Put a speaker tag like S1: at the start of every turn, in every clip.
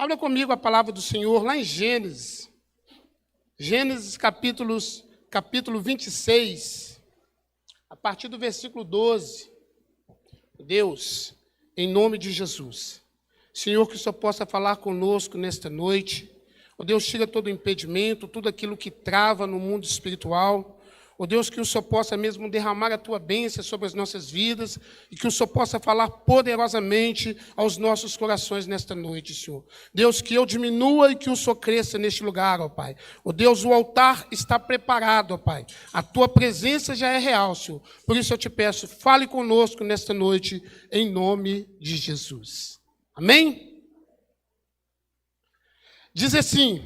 S1: Abra comigo a palavra do Senhor lá em Gênesis. Gênesis capítulo 26, a partir do versículo 12. Deus, em nome de Jesus, Senhor, que o Senhor possa falar conosco nesta noite. Ó Deus, tira todo o impedimento, tudo aquilo que trava no mundo espiritual. Ó Deus, que o Senhor possa mesmo derramar a Tua bênção sobre as nossas vidas e que o Senhor possa falar poderosamente aos nossos corações nesta noite, Senhor. Deus, que eu diminua e que o Senhor cresça neste lugar, ó Pai. Ó Deus, o altar está preparado, ó Pai. A Tua presença já é real, Senhor. Por isso eu te peço, fale conosco nesta noite, em nome de Jesus. Amém? Diz assim: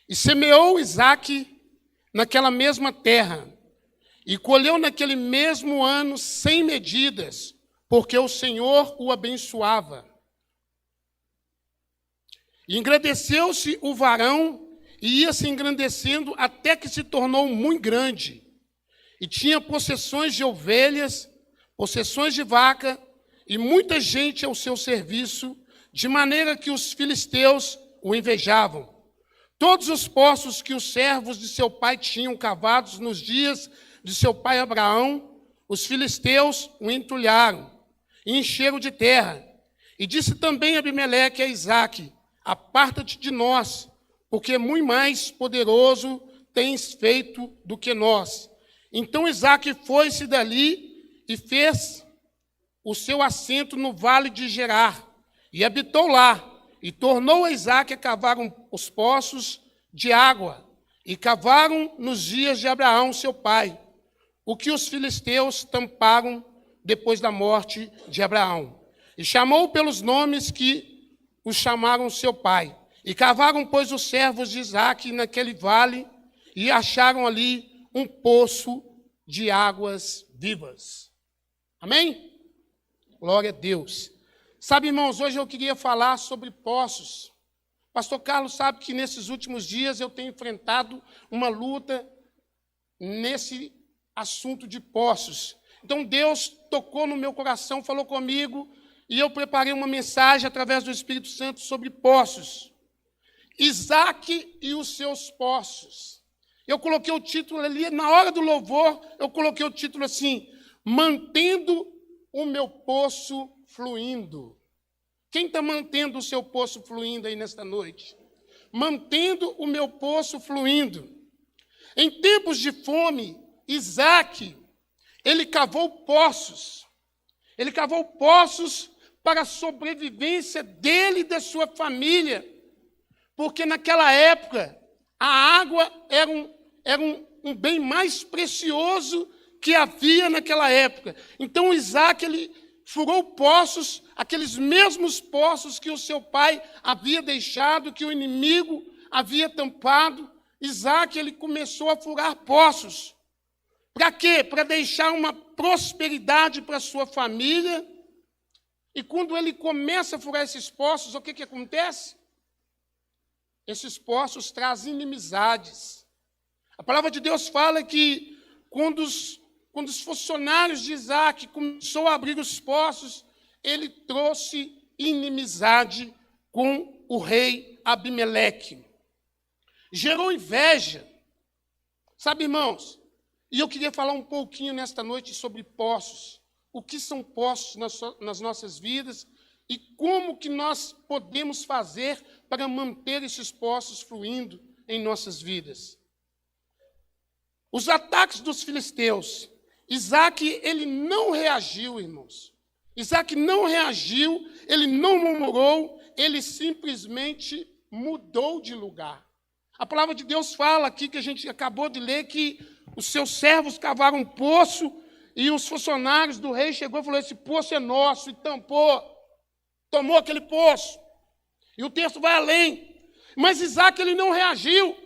S1: e semeou Isaque naquela mesma terra, e colheu naquele mesmo ano 100 medidas, porque o Senhor o abençoava. E engrandeceu-se o varão, e ia se engrandecendo até que se tornou muito grande, e tinha possessões de ovelhas, possessões de vaca, e muita gente ao seu serviço, de maneira que os filisteus o invejavam. Todos os poços que os servos de seu pai tinham cavados nos dias de seu pai Abraão, os filisteus o entulharam e encheram de terra. E disse também Abimeleque a Isaque: aparta-te de nós, porque muito mais poderoso tens feito do que nós. Então Isaque foi-se dali e fez o seu assento no vale de Gerar, e habitou lá. E tornou a Isaque a cavar os poços de água, e cavaram nos dias de Abraão, seu pai, o que os filisteus tamparam depois da morte de Abraão. E chamou pelos nomes que os chamaram seu pai. E cavaram, pois, os servos de Isaque naquele vale, e acharam ali um poço de águas vivas. Amém? Glória a Deus. Sabe, irmãos, hoje eu queria falar sobre poços. Pastor Carlos sabe que nesses últimos dias eu tenho enfrentado uma luta nesse assunto de poços. Então Deus tocou no meu coração, falou comigo, e eu preparei uma mensagem através do Espírito Santo sobre poços. Isaque e os seus poços. Eu coloquei o título ali, na hora do louvor, eu coloquei o título assim: mantendo o meu poço fluindo. Quem está mantendo o seu poço fluindo aí nesta noite? Mantendo o meu poço fluindo. Em tempos de fome, Isaque, ele cavou poços. Ele cavou poços para a sobrevivência dele e da sua família. Porque naquela época, a água era um bem mais precioso que havia naquela época. Então Isaque, ele furou poços, aqueles mesmos poços que o seu pai havia deixado, que o inimigo havia tampado. Isaque, ele começou a furar poços. Para quê? Para deixar uma prosperidade para a sua família. E quando ele começa a furar esses poços, o que acontece? Esses poços trazem inimizades. A palavra de Deus fala que quando os funcionários de Isaque começaram a abrir os poços, ele trouxe inimizade com o rei Abimeleque. Gerou inveja. Sabe, irmãos, e eu queria falar um pouquinho nesta noite sobre poços. O que são poços nas nossas vidas e como que nós podemos fazer para manter esses poços fluindo em nossas vidas. Os ataques dos filisteus. Isaque, ele não reagiu, irmãos. Isaque não reagiu, ele não murmurou, ele simplesmente mudou de lugar. A palavra de Deus fala aqui, que a gente acabou de ler, que os seus servos cavaram um poço e os funcionários do rei chegou e falou: esse poço é nosso, e tampou, tomou aquele poço. E o texto vai além. Mas Isaque, ele não reagiu.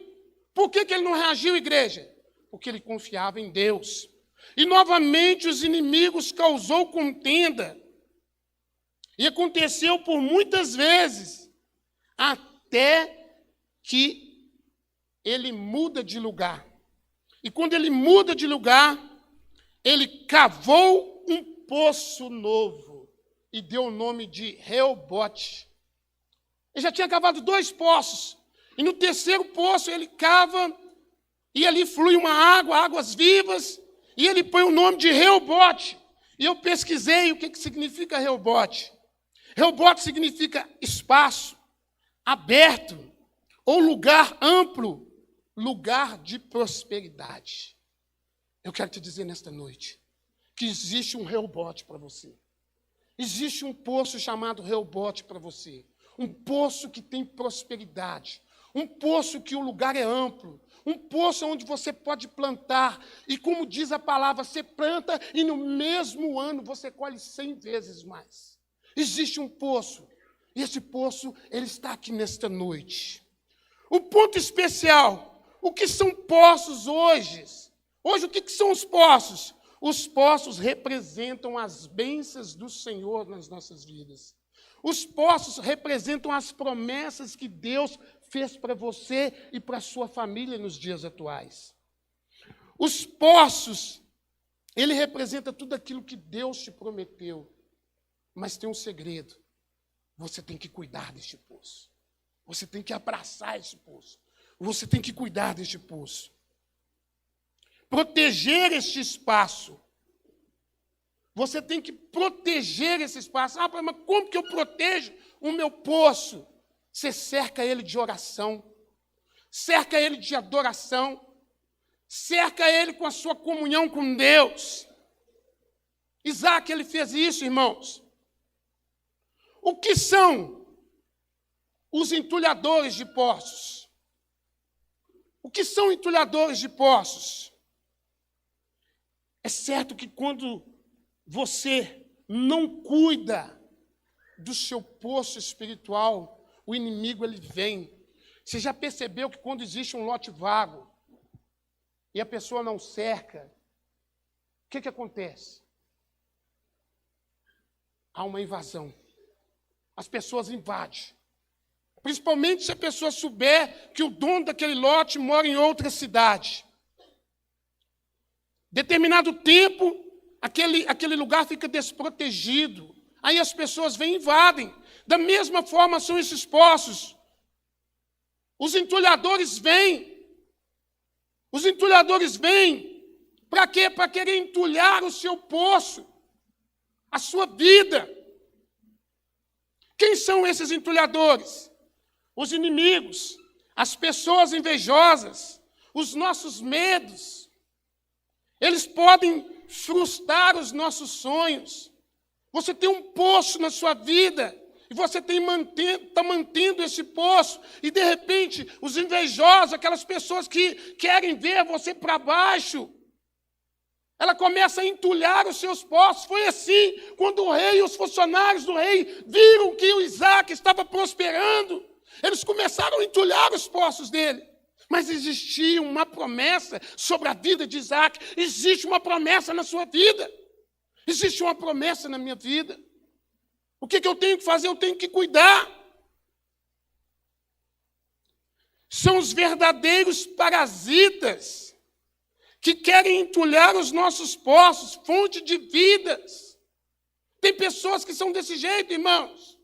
S1: Por que ele não reagiu, igreja? Porque ele confiava em Deus. E novamente os inimigos causou contenda. E aconteceu por muitas vezes, até que ele muda de lugar. E quando ele muda de lugar, ele cavou um poço novo e deu o nome de Reobote. Ele já tinha cavado 2 poços. E no terceiro poço ele cava, e ali flui uma água, águas vivas, e ele põe o nome de Reobote. E eu pesquisei o que significa Reobote. Reobote significa espaço, aberto, ou lugar amplo, lugar de prosperidade. Eu quero te dizer nesta noite que existe um Reobote para você. Existe um poço chamado Reobote para você. Um poço que tem prosperidade. Um poço que o lugar é amplo. Um poço onde você pode plantar. E como diz a palavra, você planta e no mesmo ano você colhe 100 vezes mais. Existe um poço. E esse poço, ele está aqui nesta noite. O ponto especial. O que são poços hoje? Hoje, o que são os poços? Os poços representam as bênçãos do Senhor nas nossas vidas. Os poços representam as promessas que Deus fez para você e para a sua família nos dias atuais. Os poços, ele representa tudo aquilo que Deus te prometeu. Mas tem um segredo. Você tem que cuidar deste poço. Você tem que abraçar esse poço. Você tem que cuidar deste poço. Proteger este espaço. Você tem que proteger esse espaço. Ah, mas como que eu protejo o meu poço? Você cerca ele de oração, cerca ele de adoração, cerca ele com a sua comunhão com Deus. Isaac, ele fez isso, irmãos. O que são os entulhadores de poços? O que são entulhadores de poços? É certo que quando você não cuida do seu poço espiritual, o inimigo ele vem. Você já percebeu que quando existe um lote vago e a pessoa não cerca, o que acontece? Há uma invasão. As pessoas invadem. Principalmente se a pessoa souber que o dono daquele lote mora em outra cidade. Determinado tempo, aquele lugar fica desprotegido. Aí as pessoas vêm e invadem. Da mesma forma são esses poços. Os entulhadores vêm. Os entulhadores vêm. Para quê? Para querer entulhar o seu poço, a sua vida. Quem são esses entulhadores? Os inimigos, as pessoas invejosas, os nossos medos. Eles podem frustrar os nossos sonhos. Você tem um poço na sua vida e você está mantendo esse poço e, de repente, os invejosos, aquelas pessoas que querem ver você para baixo, ela começa a entulhar os seus poços. Foi assim quando o rei e os funcionários do rei viram que o Isaac estava prosperando. Eles começaram a entulhar os poços dele. Mas existia uma promessa sobre a vida de Isaac. Existe uma promessa na sua vida. Existe uma promessa na minha vida. O que eu tenho que fazer? Eu tenho que cuidar. São os verdadeiros parasitas que querem entulhar os nossos poços, fonte de vidas. Tem pessoas que são desse jeito, irmãos.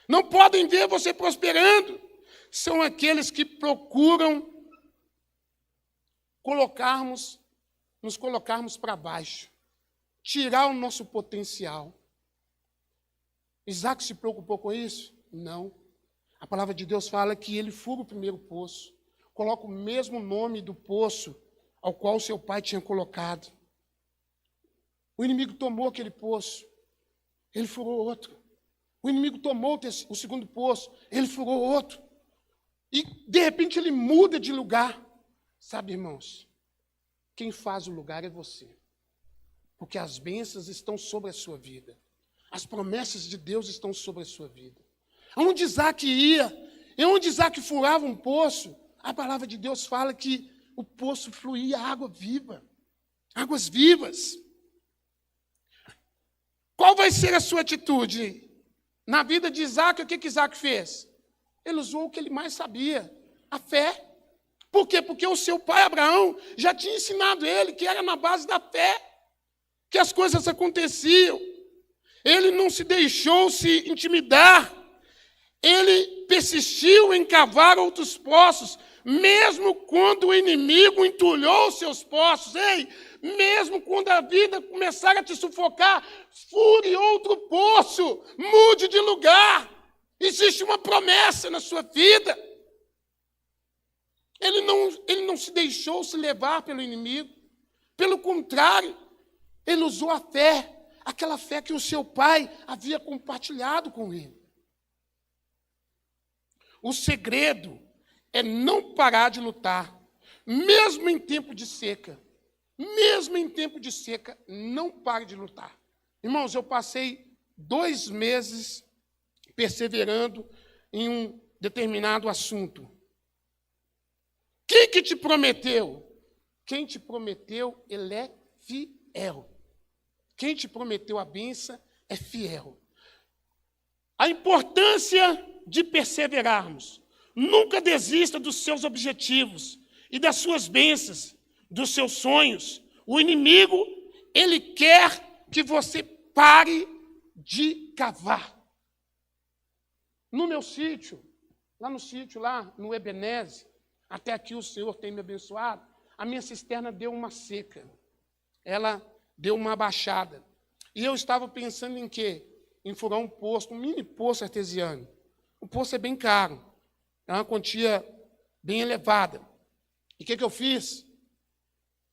S1: Não podem ver você prosperando. São aqueles que procuram nos colocarmos para baixo, tirar o nosso potencial. Isaac se preocupou com isso? Não. A palavra de Deus fala que ele fura o primeiro poço, coloca o mesmo nome do poço ao qual seu pai tinha colocado. O inimigo tomou aquele poço, ele furou outro. O inimigo tomou o segundo poço, ele furou outro. E, de repente, ele muda de lugar. Sabe, irmãos, quem faz o lugar é você. Porque as bênçãos estão sobre a sua vida. As promessas de Deus estão sobre a sua vida. Aonde Isaac ia, e onde Isaac furava um poço, a palavra de Deus fala que o poço fluía água viva. Águas vivas. Qual vai ser a sua atitude? Na vida de Isaac, o que Isaac fez? Ele usou o que ele mais sabia, a fé. Por quê? Porque o seu pai Abraão já tinha ensinado ele que era na base da fé que as coisas aconteciam. Ele não se deixou se intimidar. Ele persistiu em cavar outros poços, mesmo quando o inimigo entulhou seus poços. Ei, mesmo quando a vida começar a te sufocar, fure outro poço, mude de lugar. Existe uma promessa na sua vida. Ele não se deixou se levar pelo inimigo. Pelo contrário, ele usou a fé, aquela fé que o seu pai havia compartilhado com ele. O segredo é não parar de lutar, mesmo em tempo de seca. Mesmo em tempo de seca, não pare de lutar. Irmãos, eu passei 2 meses perseverando em um determinado assunto. Quem que te prometeu? Quem te prometeu, ele é fiel. Quem te prometeu a bênção é fiel. A importância de perseverarmos. Nunca desista dos seus objetivos e das suas bênçãos, dos seus sonhos. O inimigo, ele quer que você pare de cavar. No meu sítio, lá no Ebenezer, até aqui o Senhor tem me abençoado, a minha cisterna deu uma seca. Ela deu uma abaixada. E eu estava pensando em quê? Em furar um poço, um mini poço artesiano. O poço é bem caro, é uma quantia bem elevada. E o que eu fiz?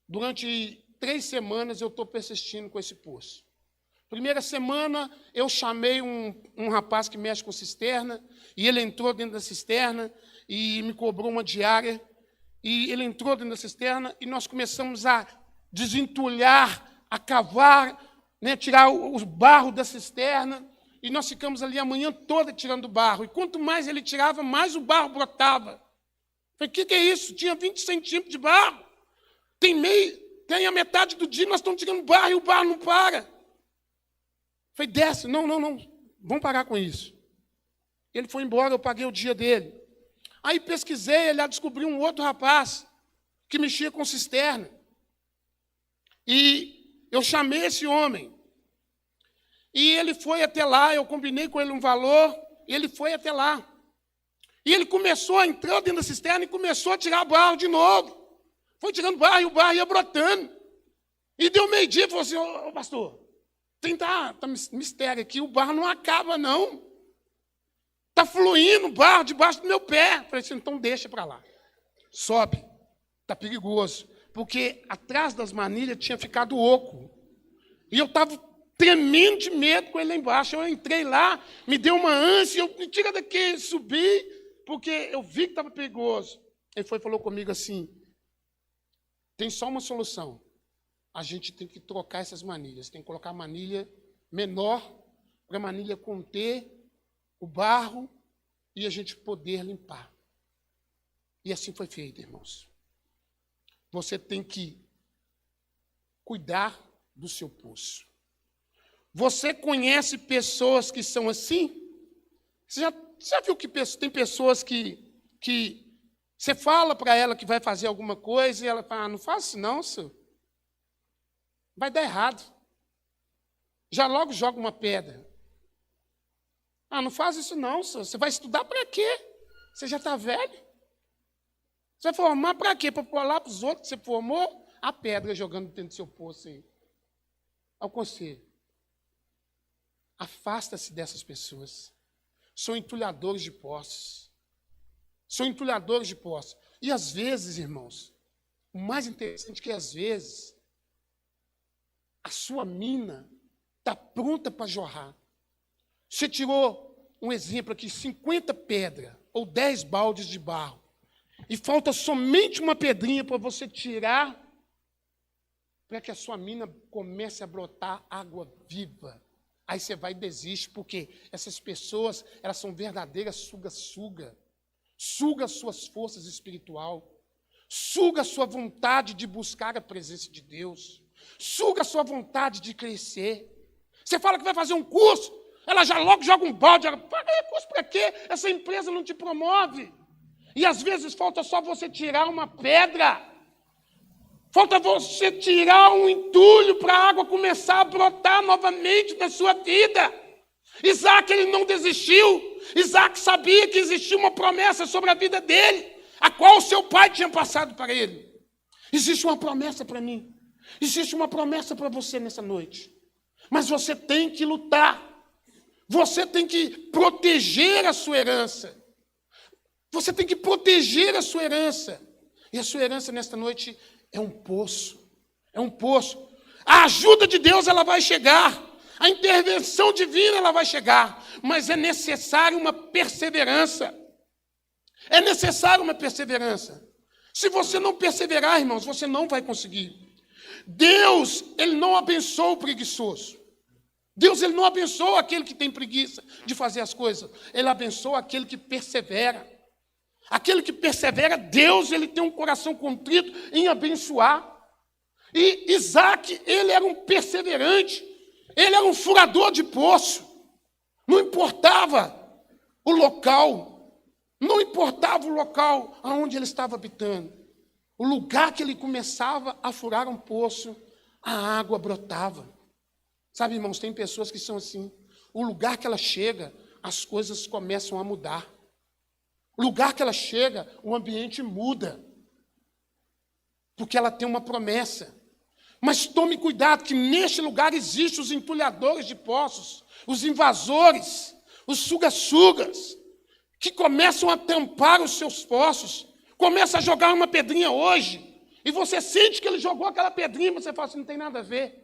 S1: Durante 3 semanas eu estou persistindo com esse poço. Primeira semana eu chamei um rapaz que mexe com cisterna, e ele entrou dentro da cisterna e me cobrou uma diária. E ele entrou dentro da cisterna e nós começamos a desentulhar, a cavar, né, tirar o barro da cisterna. E nós ficamos ali a manhã toda tirando barro. E quanto mais ele tirava, mais o barro brotava. Falei, o que é isso? Tinha 20 centímetros de barro. Tem a metade do dia nós estamos tirando barro e o barro não para. Falei, desce. Não. Vamos parar com isso. Ele foi embora, eu paguei o dia dele. Aí pesquisei, ele descobriu um outro rapaz que mexia com cisterna. E eu chamei esse homem. E ele foi até lá, eu combinei com ele um valor, e ele foi até lá. E ele começou a entrar dentro da cisterna e começou a tirar barro de novo. Foi tirando barro e o barro ia brotando. E deu meio-dia e falou assim, ô pastor, tá mistério aqui, o barro não acaba não. Está fluindo barro debaixo do meu pé. Falei assim, então deixa para lá. Sobe, está perigoso. Porque atrás das manilhas tinha ficado oco. E eu estava tremendo de medo com ele lá embaixo. Eu entrei lá, me deu uma ânsia, eu me tira daqui, subi, porque eu vi que estava perigoso. Ele falou comigo assim, tem só uma solução. A gente tem que trocar essas manilhas. Tem que colocar a manilha menor, para a manilha conter o barro e a gente poder limpar. E assim foi feito, irmãos. Você tem que cuidar do seu poço. Você conhece pessoas que são assim? Você já viu que tem pessoas que você fala para ela que vai fazer alguma coisa e ela fala, não faça isso não, senhor. Vai dar errado. Já logo joga uma pedra. Não faz isso não, senhor. Você vai estudar para quê? Você já está velho. Você vai formar para quê? Para pôr lá para os outros que você formou? A pedra jogando dentro do seu poço aí. Ao conselho. Afasta-se dessas pessoas. São entulhadores de poços. São entulhadores de poços. E às vezes, irmãos, o mais interessante é que às vezes a sua mina está pronta para jorrar. Você tirou, um exemplo aqui, 50 pedras ou 10 baldes de barro. E falta somente uma pedrinha para você tirar para que a sua mina comece a brotar água viva. Aí você vai e desiste, porque essas pessoas, elas são verdadeiras suga-suga. Suga as suas forças espirituais. Suga a sua vontade de buscar a presença de Deus. Suga a sua vontade de crescer. Você fala que vai fazer um curso, ela já logo joga um balde. Ela fala, curso para quê? Essa empresa não te promove. E às vezes falta só você tirar uma pedra. Falta você tirar um entulho para a água começar a brotar novamente na sua vida. Isaac, ele não desistiu. Isaac sabia que existia uma promessa sobre a vida dele, a qual o seu pai tinha passado para ele. Existe uma promessa para mim. Existe uma promessa para você nessa noite. Mas você tem que lutar. Você tem que proteger a sua herança. Você tem que proteger a sua herança. E a sua herança nesta noite é um poço. É um poço. A ajuda de Deus, ela vai chegar. A intervenção divina, ela vai chegar. Mas é necessário uma perseverança. É necessário uma perseverança. Se você não perseverar, irmãos, você não vai conseguir. Deus, ele não abençoa o preguiçoso. Deus, ele não abençoa aquele que tem preguiça de fazer as coisas. Ele abençoa aquele que persevera. Aquele que persevera, Deus, ele tem um coração contrito em abençoar. E Isaac, ele era um perseverante. Ele era um furador de poço. Não importava o local. Não importava o local aonde ele estava habitando. O lugar que ele começava a furar um poço, a água brotava. Sabe, irmãos, tem pessoas que são assim. O lugar que ela chega, as coisas começam a mudar. O lugar que ela chega, o ambiente muda. Porque ela tem uma promessa. Mas tome cuidado que neste lugar existem os entulhadores de poços, os invasores, os suga-sugas, que começam a tampar os seus poços, começam a jogar uma pedrinha hoje, e você sente que ele jogou aquela pedrinha, você fala assim, não tem nada a ver.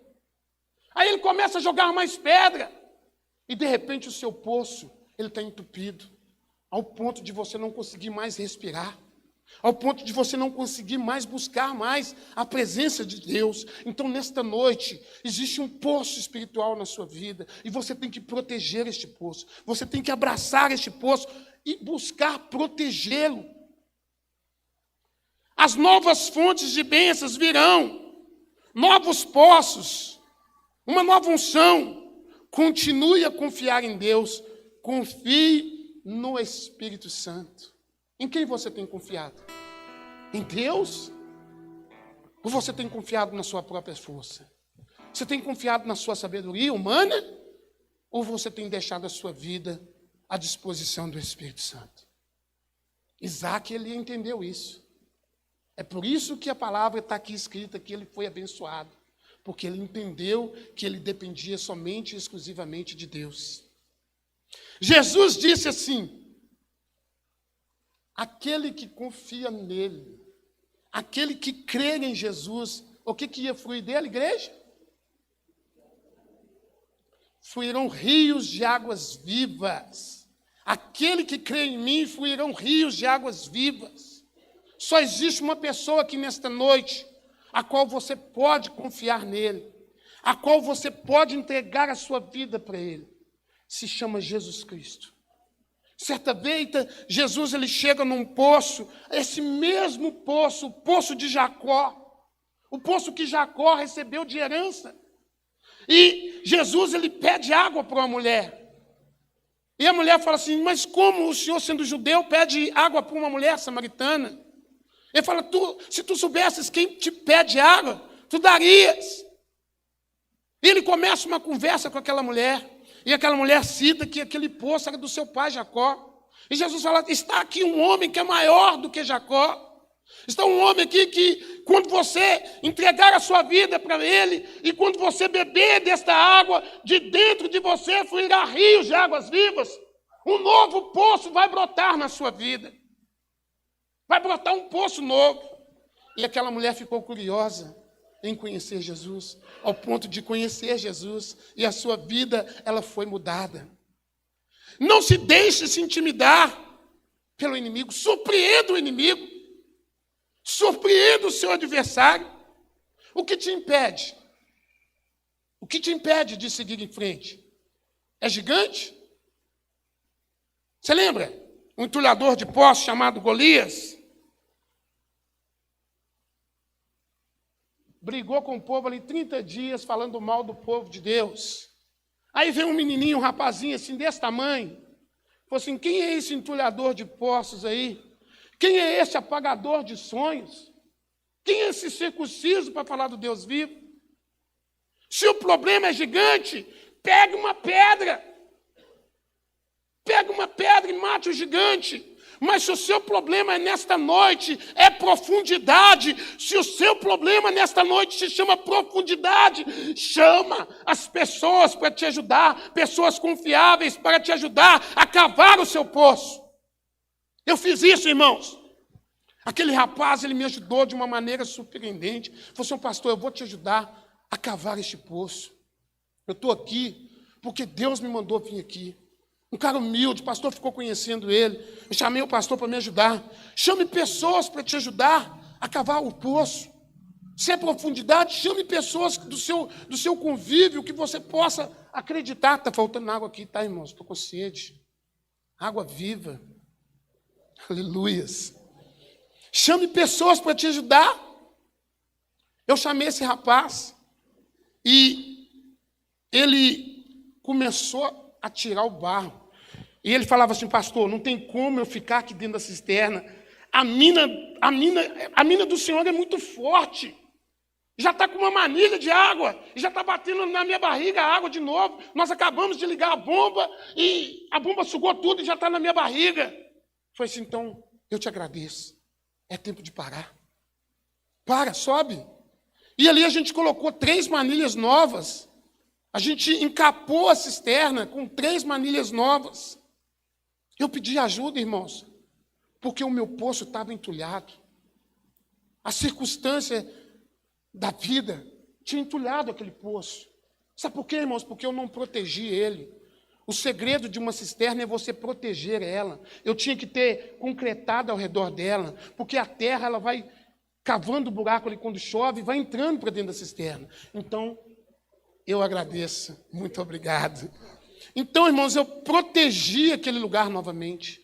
S1: Aí ele começa a jogar mais pedra, e de repente o seu poço, ele está entupido, ao ponto de você não conseguir mais respirar, ao ponto de você não conseguir mais buscar mais a presença de Deus. Então, nesta noite, existe um poço espiritual na sua vida, e você tem que proteger este poço, você tem que abraçar este poço e buscar protegê-lo. As novas fontes de bênçãos virão, novos poços, uma nova unção. Continue a confiar em Deus, confie no Espírito Santo. Em quem você tem confiado? Em Deus? Ou você tem confiado na sua própria força? Você tem confiado na sua sabedoria humana? Ou você tem deixado a sua vida à disposição do Espírito Santo? Isaac, ele entendeu isso. É por isso que a palavra está aqui escrita, que ele foi abençoado. Porque ele entendeu que ele dependia somente e exclusivamente de Deus. Jesus disse assim, aquele que confia nele, aquele que crê em Jesus, o que ia fluir dele, igreja? Fluirão rios de águas vivas. Aquele que crê em mim, fluirão rios de águas vivas. Só existe uma pessoa aqui nesta noite, a qual você pode confiar nele, a qual você pode entregar a sua vida para ele. Se chama Jesus Cristo. Certa vez, Jesus ele chega num poço, esse mesmo poço, o poço de Jacó, o poço que Jacó recebeu de herança. E Jesus ele pede água para uma mulher. E a mulher fala assim, mas como o senhor, sendo judeu, pede água para uma mulher samaritana? Ele fala, se tu soubesses quem te pede água, tu darias. E ele começa uma conversa com aquela mulher, e aquela mulher cita que aquele poço era do seu pai Jacó. E Jesus fala, está aqui um homem que é maior do que Jacó. Está um homem aqui que, quando você entregar a sua vida para ele, e quando você beber desta água, de dentro de você fluirá rios de águas vivas. Um novo poço vai brotar na sua vida. Vai brotar um poço novo. E aquela mulher ficou curiosa em conhecer Jesus, ao ponto de conhecer Jesus, e a sua vida, ela foi mudada. Não se deixe se intimidar pelo inimigo, surpreenda o inimigo, surpreenda o seu adversário. O que te impede? O que te impede de seguir em frente? É gigante? Você lembra? Um entulhador de poços chamado Golias brigou com o povo ali 30 dias falando mal do povo de Deus. Aí vem um menininho, um rapazinho assim desse tamanho. Falou assim, quem é esse entulhador de poços aí? Quem é esse apagador de sonhos? Quem é esse circunciso para falar do Deus vivo? Se o problema é gigante, pegue uma pedra. pega uma pedra e mate o gigante. Mas se o seu problema nesta noite é profundidade, se o seu problema nesta noite se chama profundidade, chama as pessoas para te ajudar, pessoas confiáveis para te ajudar a cavar o seu poço. Eu fiz isso, irmãos. Aquele rapaz, ele me ajudou de uma maneira surpreendente. Falou assim, pastor, eu vou te ajudar a cavar este poço. Eu estou aqui porque Deus me mandou vir aqui. Um cara humilde, o pastor ficou conhecendo ele. Eu chamei o pastor para me ajudar. Chame pessoas para te ajudar a cavar o poço. Se é profundidade, chame pessoas do seu convívio que você possa acreditar. Está faltando água aqui, tá, irmãos? Estou com sede. Água viva. Aleluias. Chame pessoas para te ajudar. Eu chamei esse rapaz e ele começou a tirar o barro. E ele falava assim, pastor, não tem como eu ficar aqui dentro da cisterna. A mina do Senhor é muito forte. Já está com uma manilha de água. E já está batendo na minha barriga a água de novo. Nós acabamos de ligar a bomba e a bomba sugou tudo e já está na minha barriga. Foi assim, então, eu te agradeço. É tempo de parar. Para, sobe. E ali a gente colocou 3 manilhas novas. A gente encapou a cisterna com 3 manilhas novas. Eu pedi ajuda, irmãos, porque o meu poço estava entulhado. A circunstância da vida tinha entulhado aquele poço. Sabe por quê, irmãos? Porque eu não protegi ele. O segredo de uma cisterna é você proteger ela. Eu tinha que ter concretado ao redor dela, porque a terra ela vai cavando o buraco ali quando chove, vai entrando para dentro da cisterna. Então, eu agradeço. Muito obrigado. Então, irmãos, eu protegi aquele lugar novamente.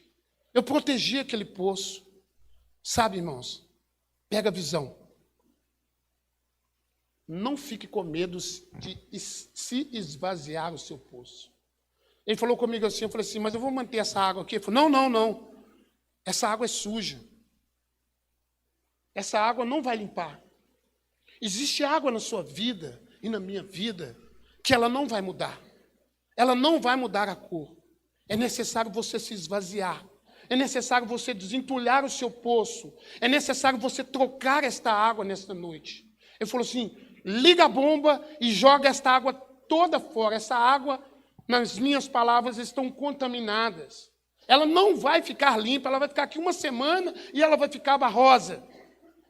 S1: Eu protegi aquele poço. Sabe, irmãos, pega a visão. Não fique com medo de se esvaziar o seu poço. Ele falou comigo assim, eu falei assim, mas eu vou manter essa água aqui. Ele falou, não. Essa água é suja. Essa água não vai limpar. Existe água na sua vida e na minha vida que ela não vai mudar. Ela não vai mudar a cor. É necessário você se esvaziar. É necessário você desentulhar o seu poço. É necessário você trocar esta água nesta noite. Ele falou assim, liga a bomba e joga esta água toda fora. Essa água, nas minhas palavras, estão contaminadas. Ela não vai ficar limpa, ela vai ficar aqui uma semana e ela vai ficar barrosa.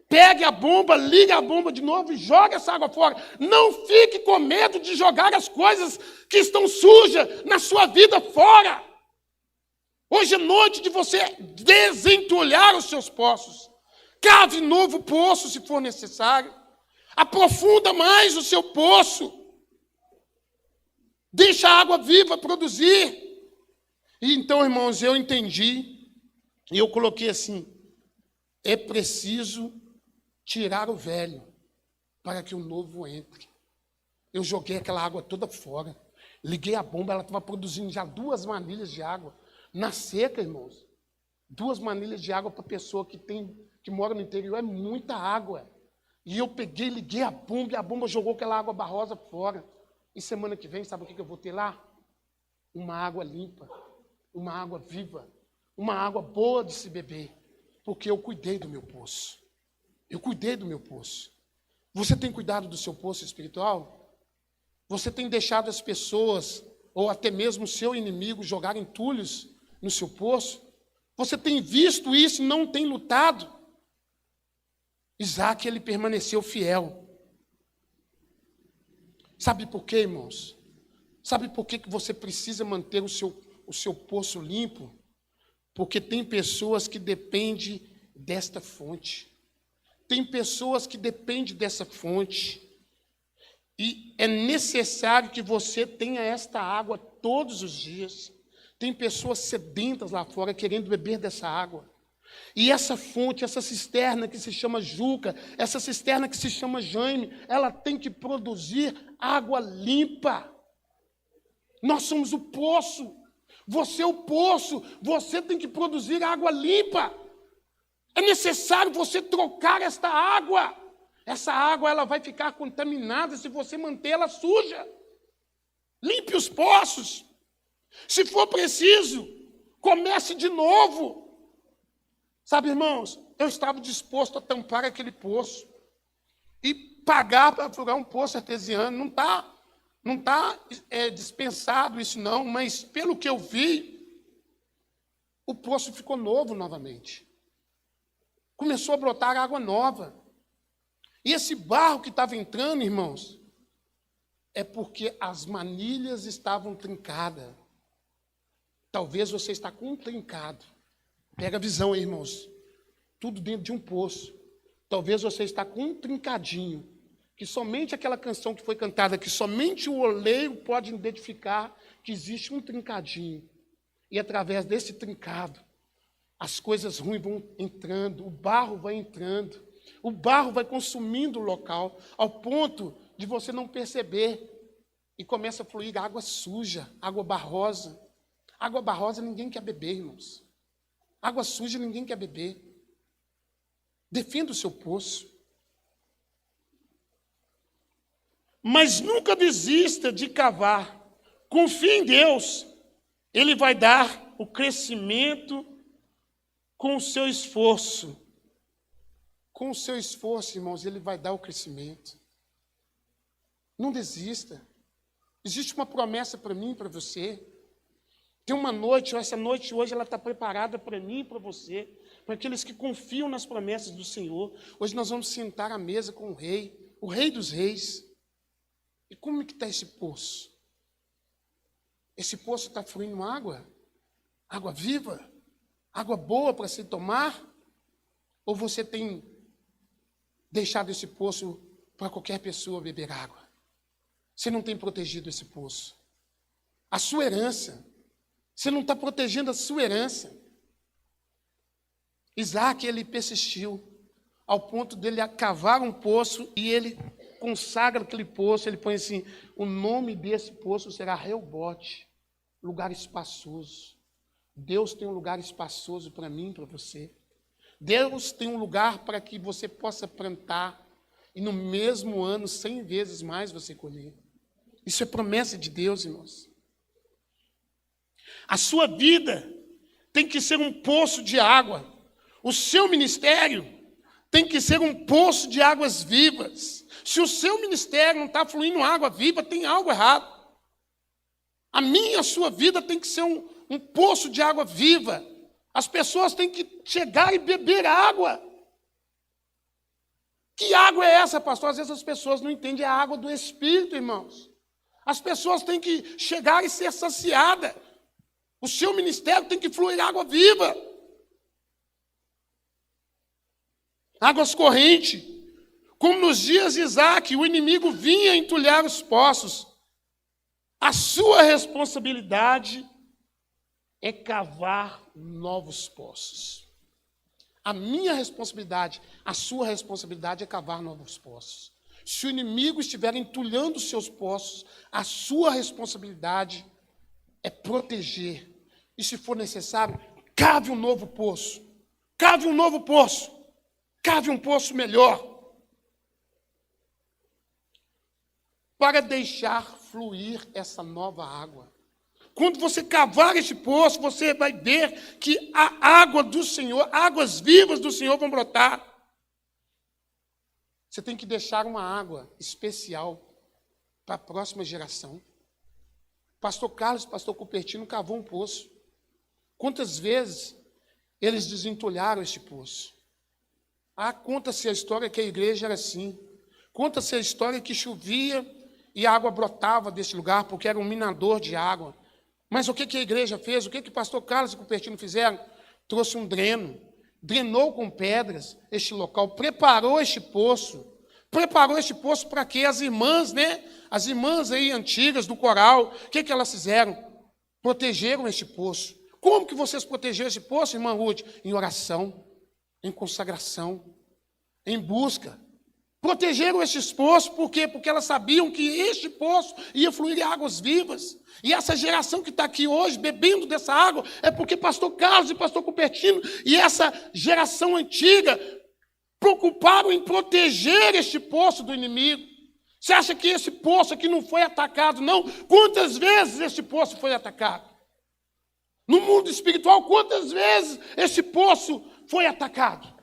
S1: Pegue a bomba, ligue a bomba de novo e jogue essa água fora. Não fique com medo de jogar as coisas que estão sujas na sua vida fora. Hoje é noite de você desentulhar os seus poços. Cave novo poço se for necessário. Aprofunda mais o seu poço. Deixa a água viva produzir. E então, irmãos, eu entendi e eu coloquei assim, é preciso tirar o velho para que o novo entre. Eu joguei aquela água toda fora. Liguei a bomba, ela estava produzindo já 2 manilhas de água. Na seca, irmãos. 2 manilhas de água para pessoa que mora no interior é muita água. E eu peguei, liguei a bomba e a bomba jogou aquela água barrosa fora. E semana que vem, sabe o que eu vou ter lá? Uma água limpa, uma água viva, uma água boa de se beber. Porque eu cuidei do meu poço. Eu cuidei do meu poço. Você tem cuidado do seu poço espiritual? Você tem deixado as pessoas, ou até mesmo o seu inimigo, jogar entulhos no seu poço? Você tem visto isso e não tem lutado? Isaac, ele permaneceu fiel. Sabe por quê, irmãos? Sabe por que você precisa manter o seu poço limpo? Porque tem pessoas que dependem desta fonte. Tem pessoas que dependem dessa fonte. E é necessário que você tenha esta água todos os dias. Tem pessoas sedentas lá fora querendo beber dessa água. E essa fonte, essa cisterna que se chama Juca, essa cisterna que se chama Jaime, ela tem que produzir água limpa. Nós somos o poço. Você é o poço. Você tem que produzir água limpa. É necessário você trocar esta água. Essa água ela vai ficar contaminada se você manter ela suja. Limpe os poços. Se for preciso, Comece de novo. Sabe, irmãos, eu estava disposto a tampar aquele poço e pagar para furar um poço artesiano. Não está dispensado isso não, mas pelo que eu vi, o poço ficou novo novamente. Começou a brotar água nova. E esse barro que estava entrando, irmãos, é porque as manilhas estavam trincadas. Talvez você está com um trincado. Pega a visão aí, irmãos. Tudo dentro de um poço. Talvez você está com um trincadinho. Que somente aquela canção que foi cantada, que somente o oleiro pode identificar que existe um trincadinho. E através desse trincado, as coisas ruins vão entrando, o barro vai entrando, o barro vai consumindo o local, ao ponto de você não perceber. E começa a fluir água suja, água barrosa. Água barrosa ninguém quer beber, irmãos. Água suja ninguém quer beber. Defenda o seu poço. Mas nunca desista de cavar. Confie em Deus. Ele vai dar o crescimento com o seu esforço. Com o seu esforço, irmãos, Ele vai dar o crescimento. Não desista. Existe uma promessa para mim e para você. Tem uma noite, essa noite hoje, ela está preparada para mim e para você, para aqueles que confiam nas promessas do Senhor. Hoje nós vamos sentar à mesa com o Rei dos Reis. E como é que está esse poço? Esse poço está fluindo água? Água viva? Água boa para se tomar? Ou você tem deixado esse poço para qualquer pessoa beber água? Você não tem protegido esse poço. A sua herança. Você não está protegendo a sua herança. Isaac, ele persistiu ao ponto dele cavar um poço e ele consagra aquele poço, ele põe assim, o nome desse poço será Reobote, lugar espaçoso. Deus tem um lugar espaçoso para mim e para você. Deus tem um lugar para que você possa plantar e no mesmo ano 100 vezes mais você colher. Isso é promessa de Deus, irmãos. A sua vida tem que ser um poço de água. O seu ministério tem que ser um poço de águas vivas. Se o seu ministério não está fluindo água viva, tem algo errado. A minha e a sua vida tem que ser um poço de água viva. As pessoas têm que chegar e beber água. Que água é essa, pastor? Às vezes as pessoas não entendem a água do Espírito, irmãos. As pessoas têm que chegar e ser saciadas. O seu ministério tem que fluir água viva. Águas correntes. Como nos dias de Isaac, o inimigo vinha entulhar os poços. A sua responsabilidade é cavar novos poços. A minha responsabilidade, a sua responsabilidade é cavar novos poços. Se o inimigo estiver entulhando os seus poços, a sua responsabilidade é proteger. E se for necessário, cave um novo poço. Cave um novo poço. Cave um poço melhor. Para deixar fluir essa nova água. Quando você cavar este poço, você vai ver que a água do Senhor, águas vivas do Senhor vão brotar. Você tem que deixar uma água especial para a próxima geração. Pastor Carlos e pastor Cupertino cavou um poço. Quantas vezes eles desentulharam este poço? Conta-se a história que a igreja era assim. Conta-se a história que chovia e a água brotava desse lugar, porque era um minador de água. Mas o que a igreja fez? O que o pastor Carlos e Cupertino fizeram? Trouxe um dreno, drenou com pedras este local, preparou este poço. Preparou este poço para quê? As irmãs, né? As irmãs aí antigas do coral, o que elas fizeram? Protegeram este poço. Como que vocês protegeram esse poço, irmã Ruth? Em oração, em consagração, em busca. Protegeram estes poços, por quê? Porque elas sabiam que este poço ia fluir águas vivas. E essa geração que está aqui hoje, bebendo dessa água, é porque pastor Carlos e pastor Cupertino e essa geração antiga preocuparam em proteger este poço do inimigo. Você acha que esse poço aqui não foi atacado, não? Quantas vezes este poço foi atacado? No mundo espiritual, quantas vezes esse poço foi atacado?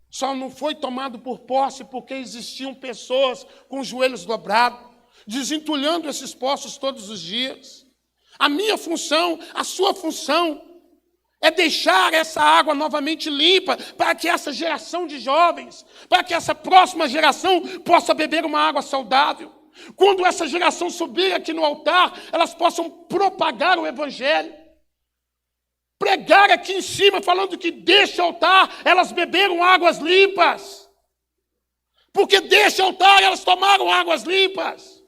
S1: Só não foi tomado por posse porque existiam pessoas com os joelhos dobrados, desentulhando esses poços todos os dias. A minha função, a sua função, é deixar essa água novamente limpa para que essa geração de jovens, para que essa próxima geração possa beber uma água saudável. Quando essa geração subir aqui no altar, elas possam propagar o evangelho. Pregar aqui em cima, falando que deste altar elas beberam águas limpas. Porque deste altar elas tomaram águas limpas.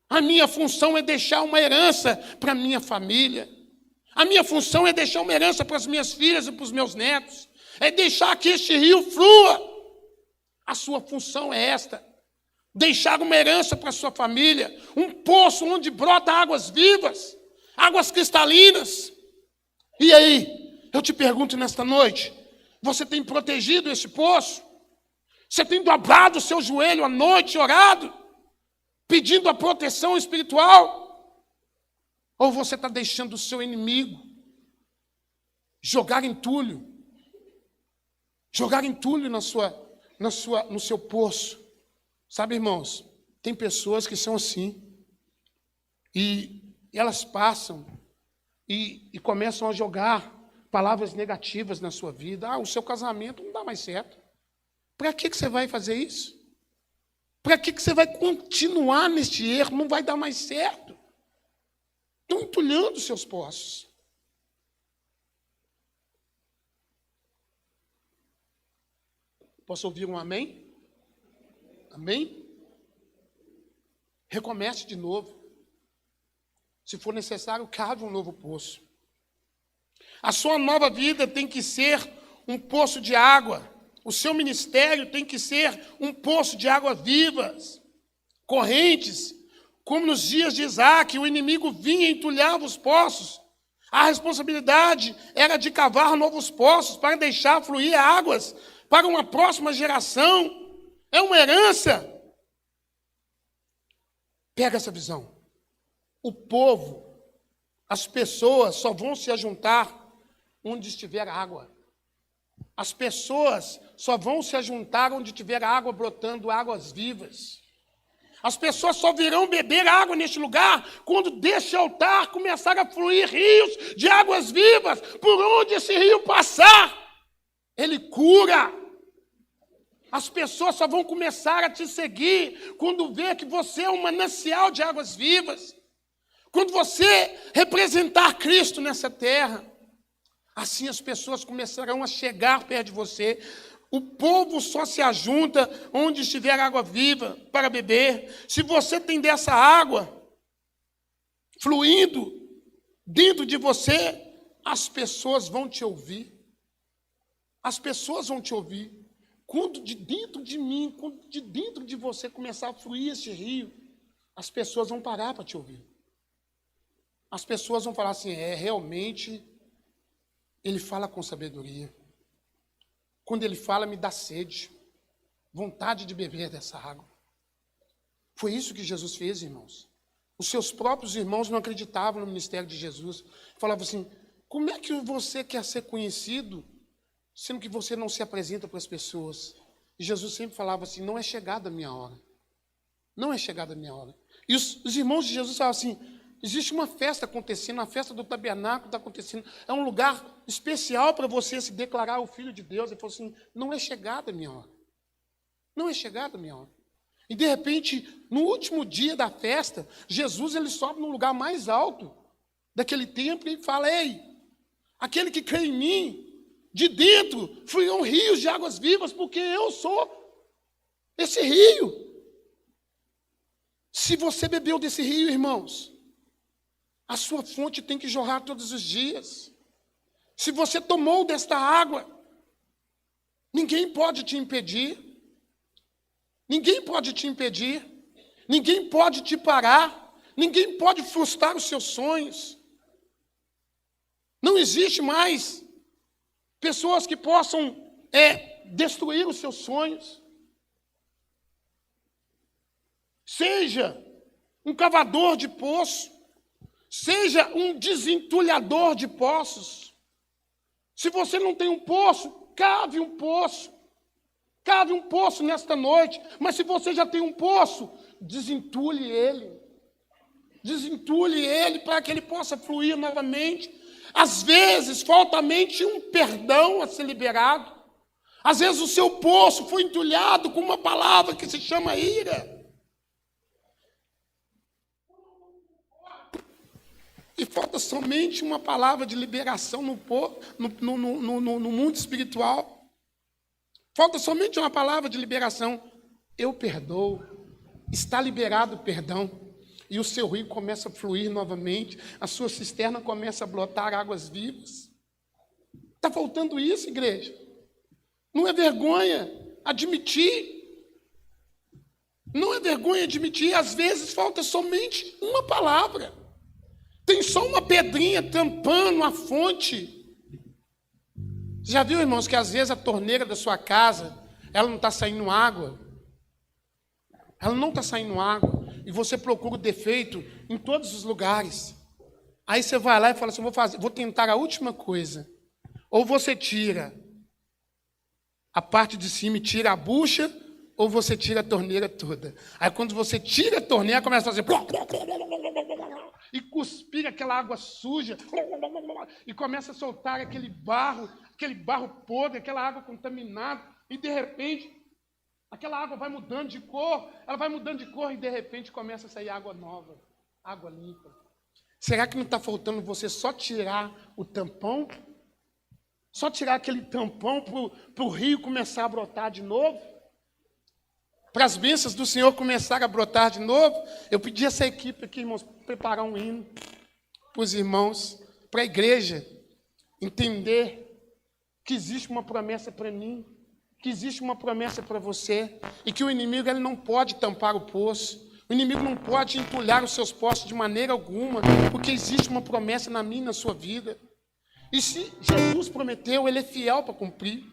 S1: A minha função é deixar uma herança para a minha família. A minha função é deixar uma herança para as minhas filhas e para os meus netos. É deixar que este rio flua. A sua função é esta. Deixar uma herança para a sua família. Um poço onde brota águas vivas. Águas cristalinas. E aí, eu te pergunto nesta noite. Você tem protegido esse poço? Você tem dobrado o seu joelho à noite e orado? Pedindo a proteção espiritual? Ou você está deixando o seu inimigo jogar entulho no seu poço? Sabe, irmãos, tem pessoas que são assim, e elas passam e começam a jogar palavras negativas na sua vida. O seu casamento não dá mais certo. Para que você vai fazer isso? Para que você vai continuar neste erro? Não vai dar mais certo. Estão entulhando os seus poços. Posso ouvir um amém? Amém? Recomece de novo. Se for necessário, cave um novo poço. A sua nova vida tem que ser um poço de água. O seu ministério tem que ser um poço de águas vivas, correntes. Como nos dias de Isaac, o inimigo vinha e entulhava os poços. A responsabilidade era de cavar novos poços para deixar fluir águas para uma próxima geração. É uma herança. Pega essa visão. O povo, as pessoas só vão se ajuntar onde estiver água. As pessoas só vão se ajuntar onde tiver água brotando, águas vivas. As pessoas só virão beber água neste lugar quando deste altar começar a fluir rios de águas vivas. Por onde esse rio passar, ele cura. As pessoas só vão começar a te seguir quando vê que você é um manancial de águas vivas. Quando você representar Cristo nessa terra, assim as pessoas começarão a chegar perto de você. O povo só se ajunta onde estiver água viva para beber. Se você tem dessa água fluindo dentro de você, as pessoas vão te ouvir. As pessoas vão te ouvir. Quando de dentro de mim, quando de dentro de você começar a fluir esse rio, as pessoas vão parar para te ouvir. As pessoas vão falar assim, realmente, ele fala com sabedoria. Quando ele fala, me dá sede, vontade de beber dessa água. Foi isso que Jesus fez, irmãos. Os seus próprios irmãos não acreditavam no ministério de Jesus. Falavam assim, como é que você quer ser conhecido, sendo que você não se apresenta para as pessoas? E Jesus sempre falava assim, não é chegada a minha hora. Não é chegada a minha hora. E os irmãos de Jesus falavam assim, existe uma festa acontecendo, a festa do tabernáculo está acontecendo. É um lugar especial para você se declarar o Filho de Deus. Ele falou assim, não é chegada a minha hora. Não é chegada a minha hora. E de repente, no último dia da festa, Jesus ele sobe no lugar mais alto daquele templo e fala, ei, aquele que crê em mim, de dentro fluirão rios de águas vivas, porque eu sou esse rio. Se você bebeu desse rio, irmãos, a sua fonte tem que jorrar todos os dias. Se você tomou desta água, ninguém pode te impedir. Ninguém pode te impedir. Ninguém pode te parar. Ninguém pode frustrar os seus sonhos. Não existe mais pessoas que possam destruir os seus sonhos. Seja um cavador de poço, Seja um desentulhador de poços. Se você não tem um poço, cave um poço. Cave um poço nesta noite. Mas se você já tem um poço, desentulhe ele. Desentulhe ele para que ele possa fluir novamente. Às vezes, falta mente um perdão a ser liberado. Às vezes o seu poço foi entulhado com uma palavra que se chama ira. E falta somente uma palavra de liberação no mundo espiritual. Falta somente uma palavra de liberação. Eu perdoo. Está liberado o perdão. E o seu rio começa a fluir novamente. A sua cisterna começa a brotar águas vivas. Está faltando isso, igreja. Não é vergonha admitir. Não é vergonha admitir. Às vezes falta somente uma palavra. Tem só uma pedrinha tampando a fonte. Já viu, irmãos, que às vezes a torneira da sua casa, ela não está saindo água? Ela não está saindo água. E você procura o defeito em todos os lugares. Aí você vai lá e fala assim, vou tentar a última coisa. Ou você tira a parte de cima e tira a bucha, ou você tira a torneira toda. Aí quando você tira a torneira, começa a fazer... E cuspir aquela água suja. E começa a soltar aquele barro podre, aquela água contaminada. E de repente, aquela água vai mudando de cor. Ela vai mudando de cor e de repente começa a sair água nova. Água limpa. Será que não está faltando você só tirar o tampão? Só tirar aquele tampão para o rio começar a brotar de novo? Para as bênçãos do Senhor começarem a brotar de novo? Eu pedi a essa equipe aqui, irmãos, preparar um hino para os irmãos, para a igreja entender que existe uma promessa para mim, que existe uma promessa para você, e que o inimigo ele não pode tampar o poço, o inimigo não pode entulhar os seus poços de maneira alguma, porque existe uma promessa na minha e na sua vida. E se Jesus prometeu, ele é fiel para cumprir.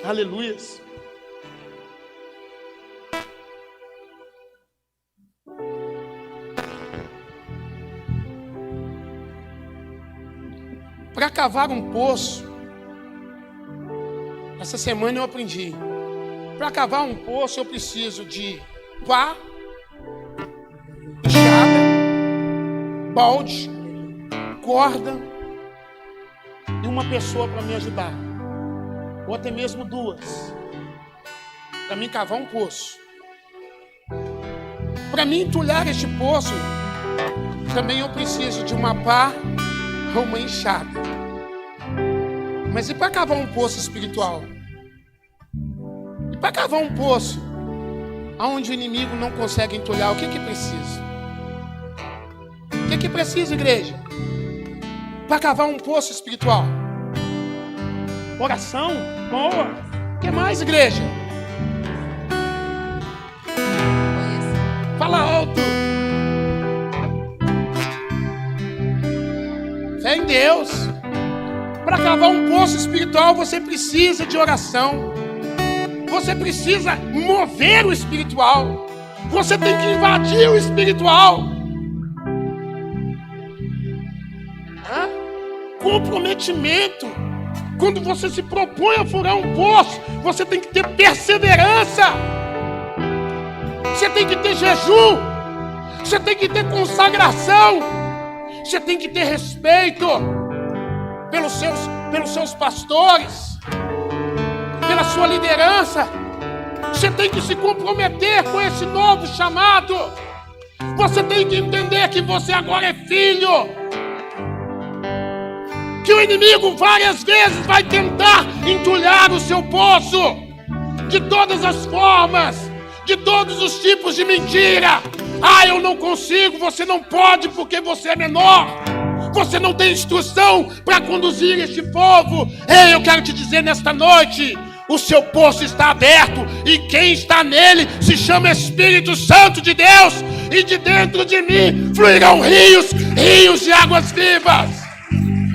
S1: Aleluias. Para cavar um poço, essa semana eu aprendi. Para cavar um poço eu preciso de pá, enxada, balde, corda e uma pessoa para me ajudar. Ou até mesmo duas. Para mim cavar um poço. Para mim entulhar este poço, também eu preciso de uma pá ou uma enxada. Mas e para cavar um poço espiritual? E para cavar um poço onde o inimigo não consegue entulhar, o que precisa? O que precisa, igreja? Para cavar um poço espiritual? Oração? Boa! O que mais, igreja? Fala alto! Fé em Deus. Para cavar um poço espiritual, você precisa de oração. Você precisa mover o espiritual. Você tem que invadir o espiritual. Comprometimento. Quando você se propõe a furar um poço, você tem que ter perseverança. Você tem que ter jejum. Você tem que ter consagração. Você tem que ter respeito pelos seus pastores, pela sua liderança. Você tem que se comprometer com esse novo chamado. Você tem que entender que você agora é filho. Que o inimigo várias vezes vai tentar entulhar o seu poço. De todas as formas, de todos os tipos de mentira. Eu não consigo, você não pode porque você é menor. Você não tem instrução para conduzir este povo. Ei, eu quero te dizer nesta noite, o seu poço está aberto e quem está nele se chama Espírito Santo de Deus. E de dentro de mim fluirão rios de águas vivas.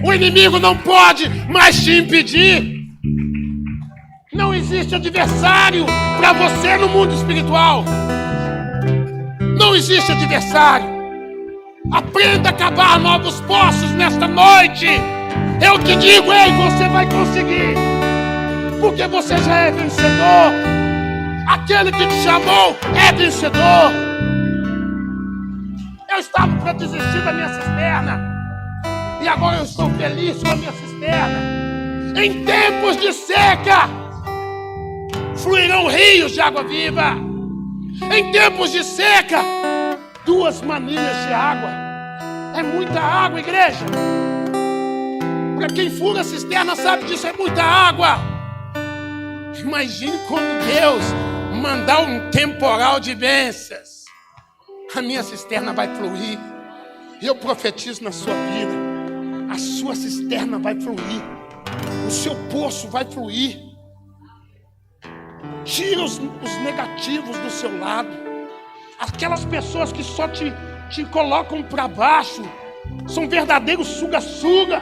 S1: O inimigo não pode mais te impedir. Não existe adversário para você no mundo espiritual. Não existe adversário. Aprenda a cavar novos poços nesta noite. Eu te digo, ei, você vai conseguir, porque você já é vencedor. Aquele que te chamou é vencedor. Eu estava para desistir da minha cisterna, e agora eu estou feliz com a minha cisterna. Em tempos de seca, fluirão rios de água viva. Em tempos de seca, 2 manilhas de água. É muita água, igreja. Para quem fura a cisterna sabe disso, é muita água. Imagine quando Deus mandar um temporal de bênçãos. A minha cisterna vai fluir. Eu profetizo na sua vida. A sua cisterna vai fluir. O seu poço vai fluir. Tira os negativos do seu lado. Aquelas pessoas que só te colocam para baixo são verdadeiros suga-suga.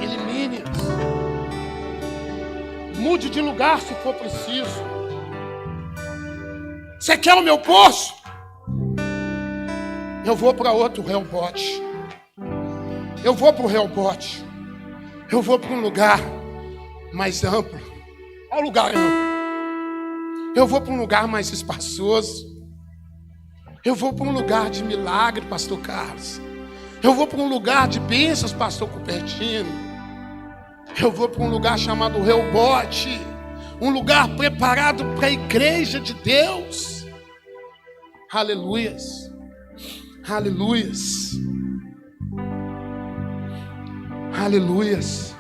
S1: Elimine-os. Mude de lugar se for preciso. Você quer o meu poço? Eu vou para outro Rehobote. Eu vou para o Rehobote. Eu vou para um lugar mais amplo. Olha o lugar amplo. Eu vou para um lugar mais espaçoso. Eu vou para um lugar de milagre, pastor Carlos. Eu vou para um lugar de bênçãos, pastor Cupertino. Eu vou para um lugar chamado Rehobote. Um lugar preparado para a igreja de Deus. Aleluias. Aleluias. Aleluias.